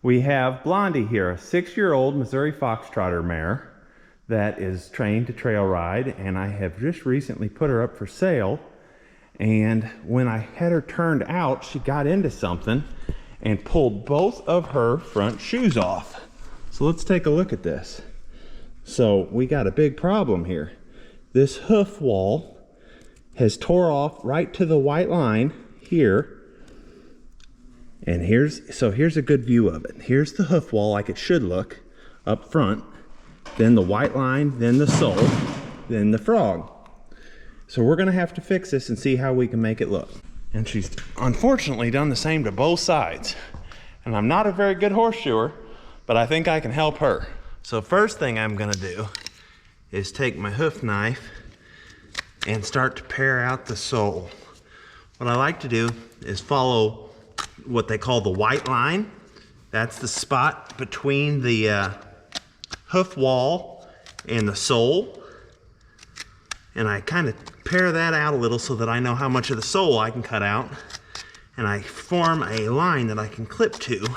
We have Blondie here, a 6-year-old Missouri Foxtrotter mare that is trained to trail ride, and I have just recently put her up for sale. And when I had her turned out, she got into something and pulled both of her front shoes off. So let's take a look at this. So we got a big problem here. This hoof wall has tore off right to the white line here. And here's a good view of it. Here's the hoof wall like it should look up front, then the white line, then the sole, then the frog. So we're gonna have to fix this and see how we can make it look. And she's unfortunately done the same to both sides. And I'm not a very good horseshoer, but I think I can help her. So first thing I'm gonna do is take my hoof knife and start to pare out the sole. What I like to do is follow what they call the white line. That's the spot between the hoof wall and the sole. And I kind of pare that out a little so that I know how much of the sole I can cut out. And I form a line that I can clip to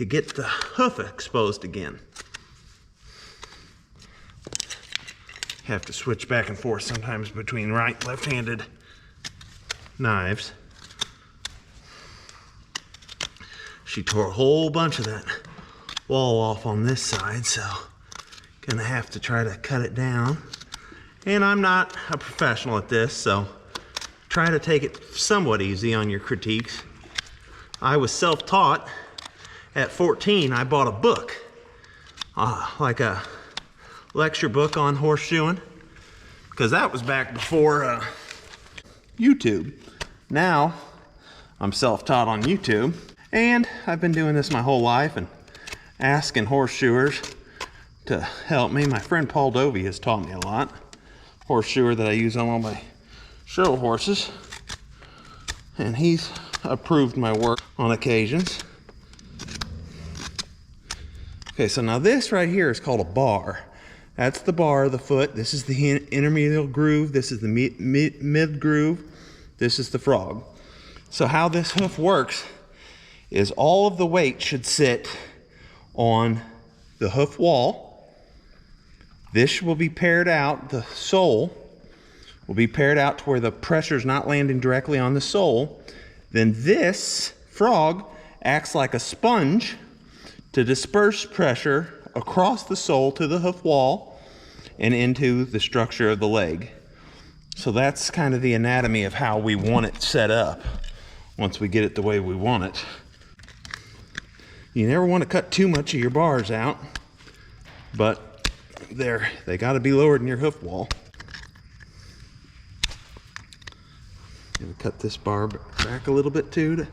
get the hoof exposed again. Have to switch back and forth sometimes between right and left-handed knives. She tore a whole bunch of that wall off on this side, so gonna have to try to cut it down. And I'm not a professional at this, so try to take it somewhat easy on your critiques. I was self-taught. At 14, I bought a book, like a lecture book on horseshoeing, because that was back before YouTube. Now, I'm self-taught on YouTube, and I've been doing this my whole life and asking horseshoers to help me. My friend Paul Dovey has taught me a lot. Horseshoer that I use on all my show horses, and he's approved my work on occasions. Okay, so now this right here is called a bar. That's the bar of the foot. This is the intermediate groove. This is the mid groove. This is the frog. So how this hoof works is all of the weight should sit on the hoof wall. This will be paired out, the sole will be paired out to where the pressure is not landing directly on the sole. Then this frog acts like a sponge to disperse pressure across the sole to the hoof wall and into the structure of the leg. So that's kind of the anatomy of how we want it set up once we get it the way we want it. You never want to cut too much of your bars out, but they got to be lower than your hoof wall. Gonna cut this bar back a little bit too to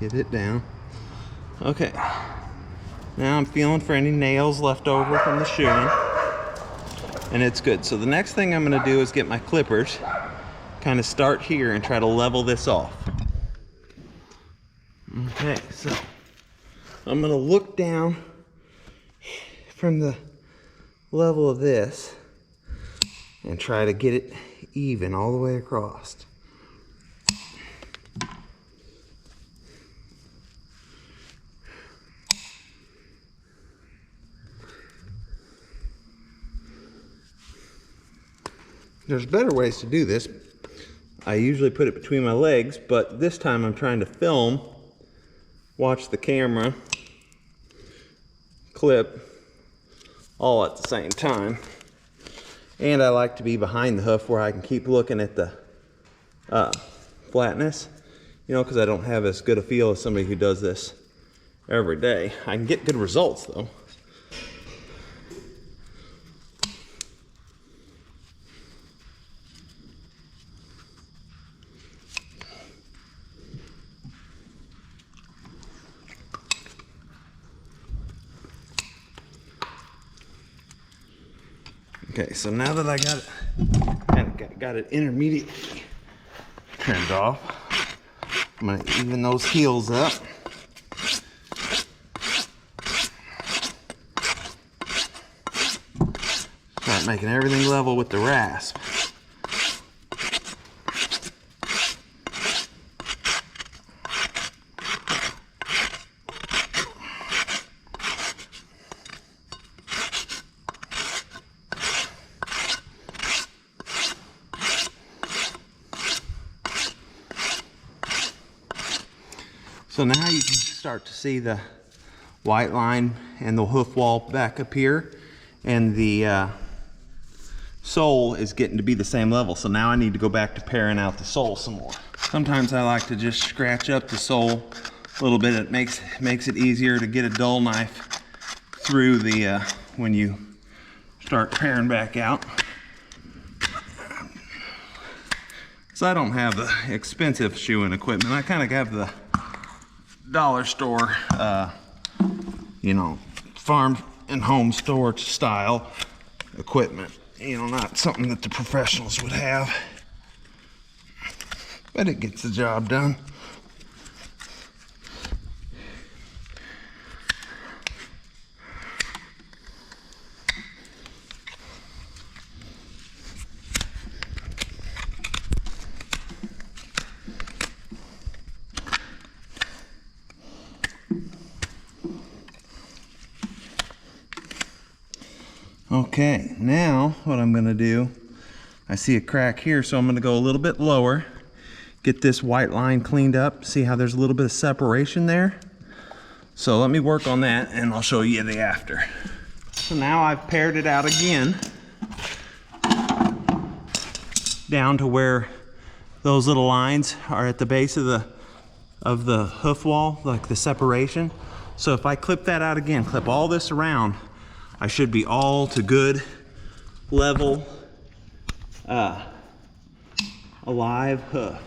get it down. Okay, now I'm feeling for any nails left over from the shoeing, and it's good. So the next thing I'm gonna do is get my clippers, kind of start here and try to level this off. Okay, so I'm gonna look down from the level of this and try to get it even all the way across. There's better ways to do this. I usually put it between my legs, but this time I'm trying to film, watch the camera, clip, all at the same time. And I like to be behind the hoof where I can keep looking at the flatness, you know, because I don't have as good a feel as somebody who does this every day. I can get good results though. Okay, so now that I got it intermediately trimmed off, I'm gonna even those heels up. Start making everything level with the rasp. So now you can start to see the white line and the hoof wall back up here, and the sole is getting to be the same level. So now I need to go back to paring out the sole some more. Sometimes I like to just scratch up the sole a little bit. It makes it easier to get a dull knife through the when you start paring back out. So I don't have the expensive shoeing equipment. I kind of have the dollar store, you know, farm and home store style equipment. You know, not something that the professionals would have, but it gets the job done. Okay, now what I'm gonna do, I see a crack here, so I'm gonna go a little bit lower, get this white line cleaned up. See how there's a little bit of separation there? So let me work on that and I'll show you the after. So now I've pared it out again, down to where those little lines are at the base of the hoof wall, like the separation. So if I clip that out again, clip all this around, I should be all to good, level, alive hoof.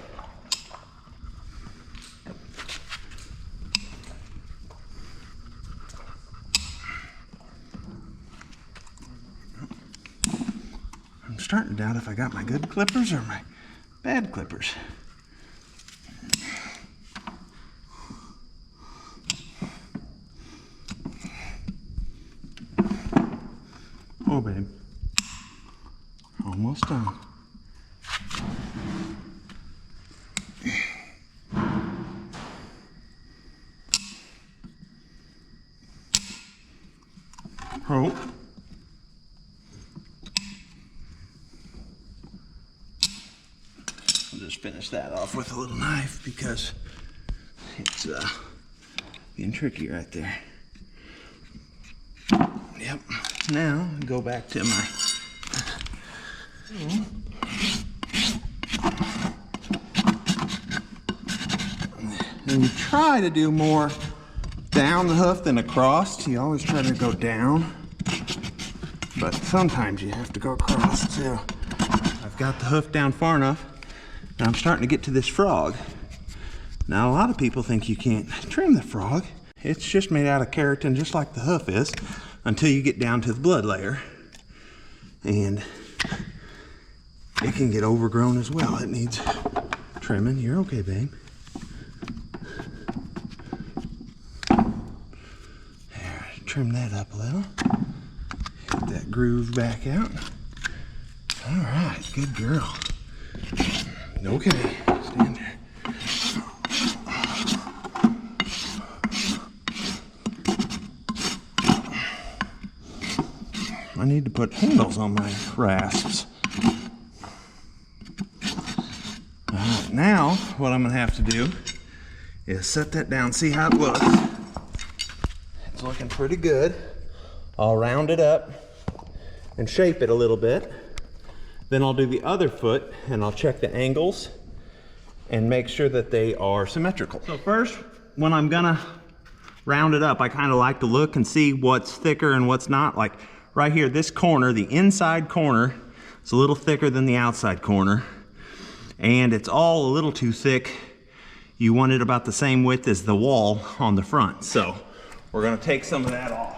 I'm starting to doubt if I got my good clippers or my bad clippers. Oh, babe. Almost done. Oh. I'll just finish that off with a little knife because it's being tricky right there. Yep. Now go back to my and you try to do more down the hoof than across. You always try to go down, but sometimes you have to go across too. I've got the hoof down far enough and I'm starting to get to this frog. Now a lot of people think you can't trim the frog. It's just made out of keratin just like the hoof is, until you get down to the blood layer, and it can get overgrown as well. It needs trimming. You're okay, babe. There, trim that up a little. Get that groove back out. All right, good girl. Okay, stand there. I need to put handles on my rasps. All right, now what I'm gonna have to do is set that down, see how it looks. It's looking pretty good. I'll round it up and shape it a little bit. Then I'll do the other foot and I'll check the angles and make sure that they are symmetrical. So first, when I'm gonna round it up, I kind of like to look and see what's thicker and what's not. Like right here, this corner, the inside corner, is a little thicker than the outside corner, and it's all a little too thick. You want it about the same width as the wall on the front. So we're gonna take some of that off.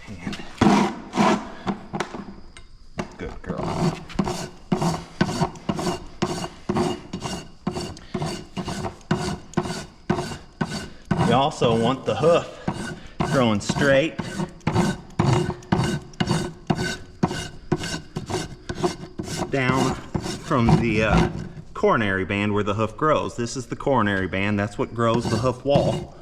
And good girl. You also want the hoof growing straight. Down from the coronary band where the hoof grows. This is the coronary band. That's what grows the hoof wall.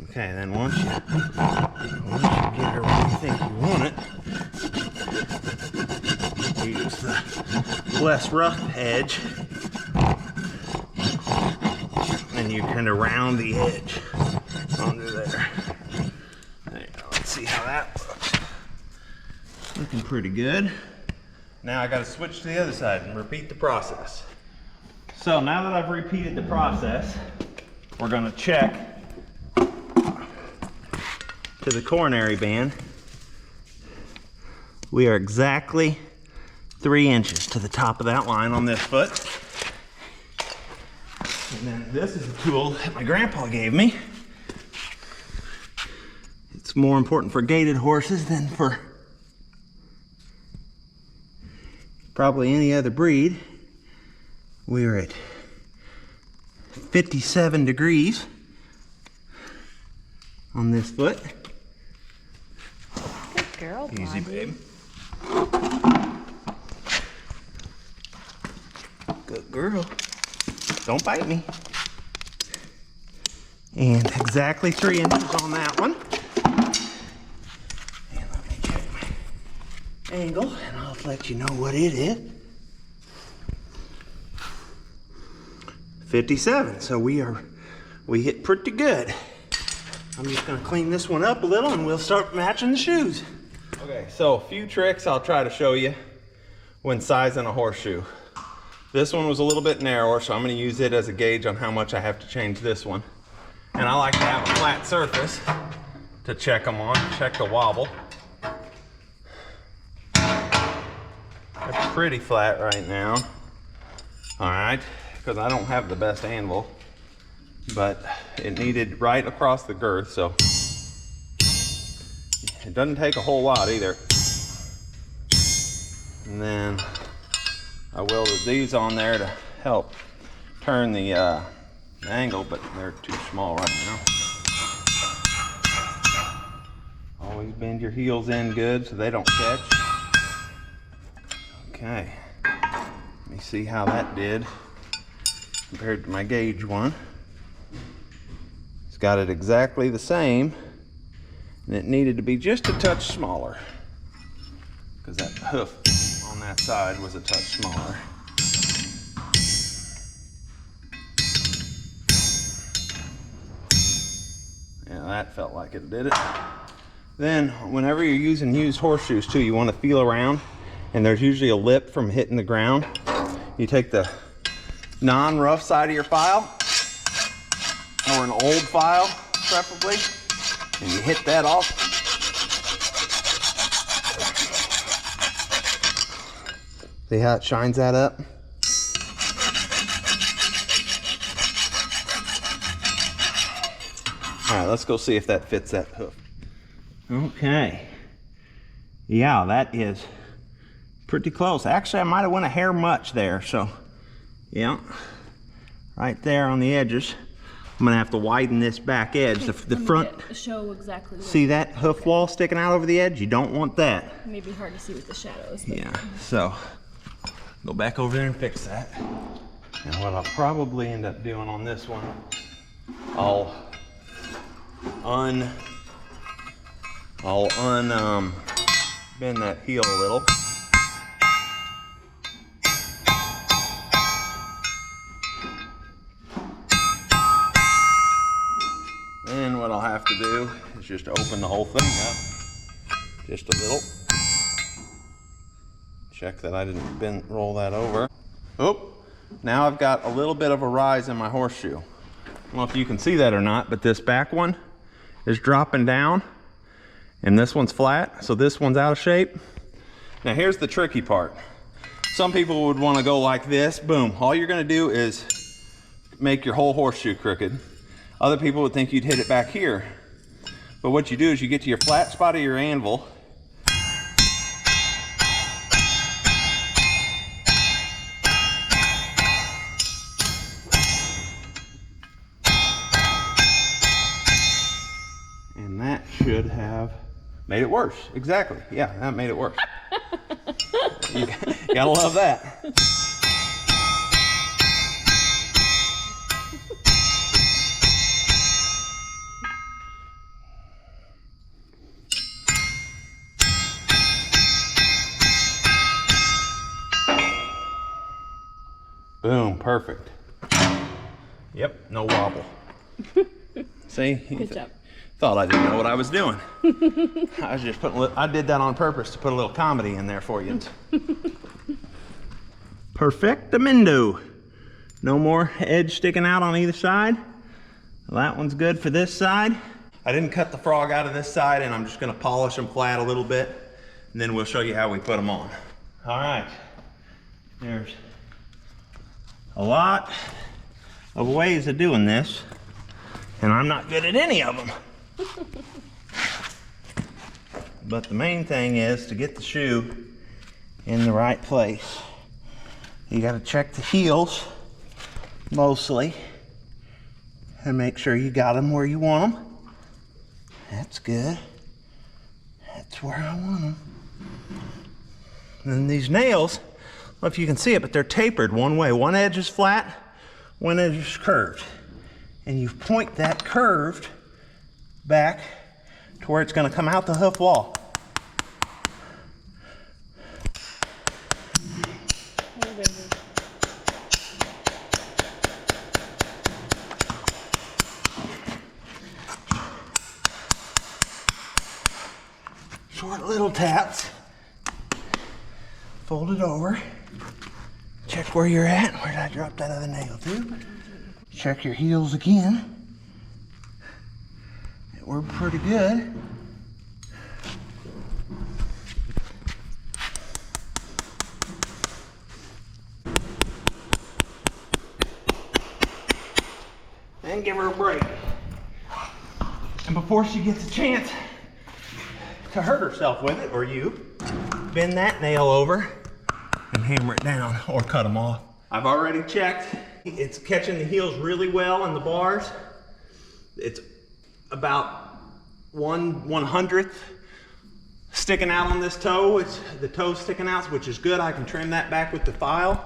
Okay, then once you get her where you think you want it, you use the less rough edge, and you kind of round the edge under there. There you go. Let's see how that looks. Looking pretty good. Now I got to switch to the other side and repeat the process. So now that I've repeated the process, we're going to check to the coronary band. We are exactly 3 inches to the top of that line on this foot. And then this is a tool that my grandpa gave me. It's more important for gaited horses than for probably any other breed. We're at 57 degrees on this foot. Good girl, Easy, babe. Good girl. Don't bite me. And exactly 3 inches on that one. And let me check my angle, and I'll let you know what it is. 57. So we hit pretty good. I'm just gonna clean this one up a little and we'll start matching the shoes. Okay, so a few tricks I'll try to show you when sizing a horseshoe. This one was a little bit narrower, so I'm gonna use it as a gauge on how much I have to change this one. And I like to have a flat surface to check them on, check the wobble. It's pretty flat right now. All right, because I don't have the best anvil, but it needed right across the girth, so it doesn't take a whole lot either. And then I welded these on there to help turn the angle, but they're too small right now. Always bend your heels in good so they don't catch. Okay, let me see how that did compared to my gauge one. It's got it exactly the same, and it needed to be just a touch smaller because that hoof on that side was a touch smaller. Yeah, that felt like it did it. Then whenever you're using used horseshoes too, you want to feel around, and there's usually a lip from hitting the ground. You take the non-rough side of your file, or an old file preferably, and you hit that off. See how it shines that up? All right, let's go see if that fits that hoof. Okay. Yeah, that is pretty close. Actually, I might have went a hair much there, so yeah. Right there on the edges. I'm gonna have to widen this back edge. The front, show exactly. See that hoof wall sticking out over the edge? You don't want that. It may be hard to see with the shadows. But yeah, so go back over there and fix that. And what I'll probably end up doing on this one, I'll bend that heel a little. Then what I'll have to do is just open the whole thing up just a little. Check that I didn't roll that over. Oh, now I've got a little bit of a rise in my horseshoe. I don't know if you can see that or not, but this back one is dropping down and this one's flat, so this one's out of shape. Now here's the tricky part. Some people would want to go like this, boom. All you're going to do is make your whole horseshoe crooked. Other people would think you'd hit it back here. But what you do is you get to your flat spot of your anvil, and that should have made it worse. Exactly. Yeah, that made it worse. You gotta love that. Boom, perfect. Yep, no wobble. See? Good job. Thought I didn't know what I was doing. I was just putting, I did that on purpose to put a little comedy in there for you. Perfectamundo. No more edge sticking out on either side. Well, that one's good for this side. I didn't cut the frog out of this side, and I'm just gonna polish them flat a little bit, and then we'll show you how we put them on. All right, there's a lot of ways of doing this, and I'm not good at any of them. But the main thing is to get the shoe in the right place. You gotta check the heels mostly and make sure you got them where you want them. That's good. That's where I want them. And then these nails, I don't know if you can see it, but they're tapered one way. One edge is flat, one edge is curved. And you point that curved back to where it's going to come out the hoof wall. Short little taps. Fold it over. Check where you're at. Where did I drop that other nail to? Check your heels again. It worked pretty good. And give her a break. And before she gets a chance to hurt herself with it, or you, bend that nail over and hammer it down or cut them off. I've already checked. It's catching the heels really well in the bars. It's about 1/100th sticking out on this toe. It's the toe sticking out, which is good. I can trim that back with the file.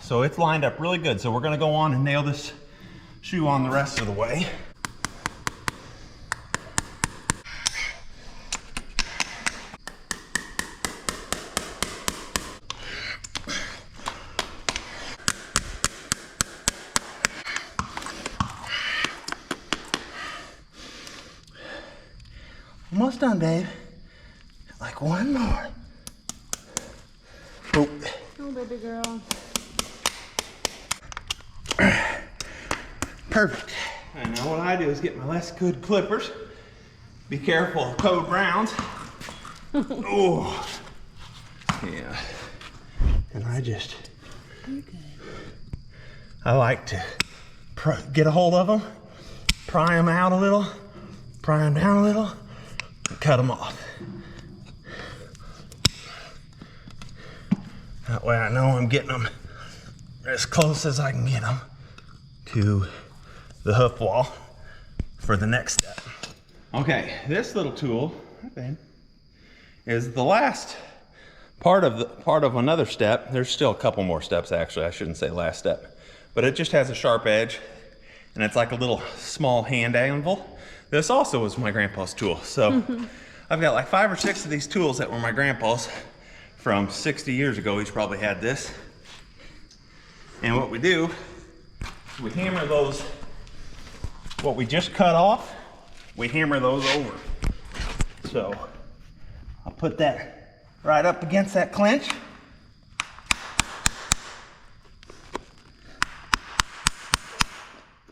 So it's lined up really good. So we're gonna go on and nail this shoe on the rest of the way. Almost done, babe. Like one more. Oh. Oh, baby girl. Perfect. And now what I do is get my less good clippers. Be careful of code rounds. Oh. Yeah. And I just, I like to get a hold of them, pry them out a little, pry them down a little, and cut them off. That way I know I'm getting them as close as I can get them to the hoof wall for the next step. Okay, this little tool is the last part of another step. There's still a couple more steps actually. I shouldn't say last step, but it just has a sharp edge, and it's like a little small hand anvil. This also was my grandpa's tool. So I've got like 5 or 6 of these tools that were my grandpa's from 60 years ago. He's probably had this. And what we do, we hammer those, what we just cut off, we hammer those over. So I'll put that right up against that clinch.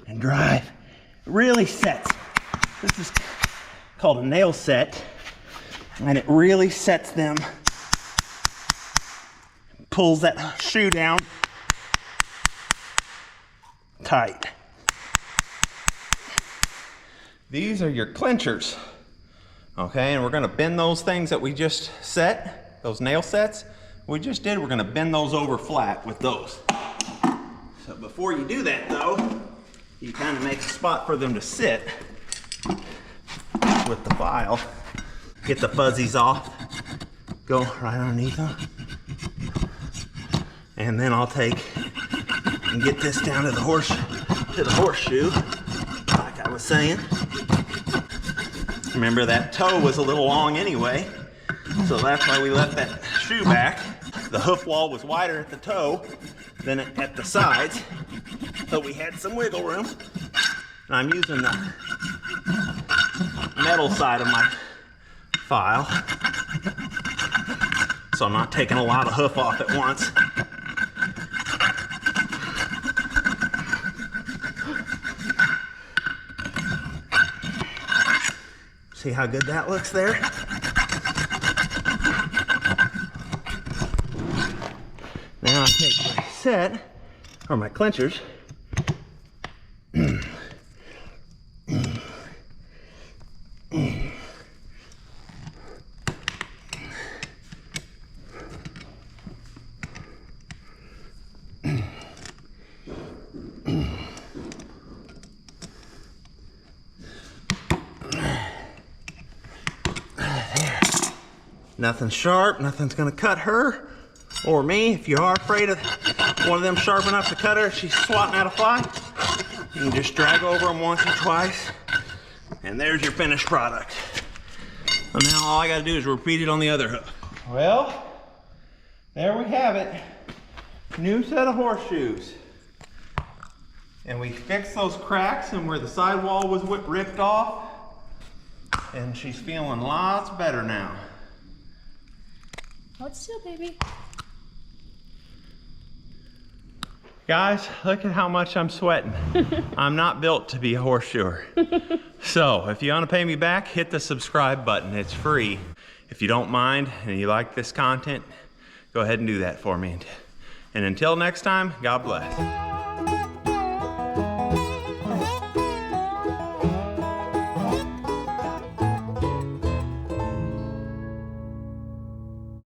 And drive. It really sets. This is called a nail set, and it really sets them, pulls that shoe down tight. These are your clinchers, okay? And we're gonna bend those things that we just set, those nail sets we just did, we're gonna bend those over flat with those. So before you do that though, you kind of make a spot for them to sit with the file. Get the fuzzies off, go right underneath them. And then I'll take and get this down to the horseshoe, like I was saying. Remember that toe was a little long anyway, so that's why we left that shoe back. The hoof wall was wider at the toe, than at the sides, so we had some wiggle room. And I'm using the metal side of my file, so I'm not taking a lot of hoof off at once. See how good that looks there? Now I take my set, or my clinchers, nothing sharp, nothing's gonna cut her or me. If you are afraid of one of them sharp enough to cut her, she's swatting at a fly, you can just drag over them once or twice, and there's your finished product. And now all I gotta do is repeat it on the other hoof. Well, there we have it. New set of horseshoes. And we fixed those cracks and where the sidewall was ripped off, and she's feeling lots better now. Hold still, baby. Guys, look at how much I'm sweating. I'm not built to be a horseshoer. So if you want to pay me back, hit the subscribe button. It's free. If you don't mind and you like this content, go ahead and do that for me. And until next time, God bless.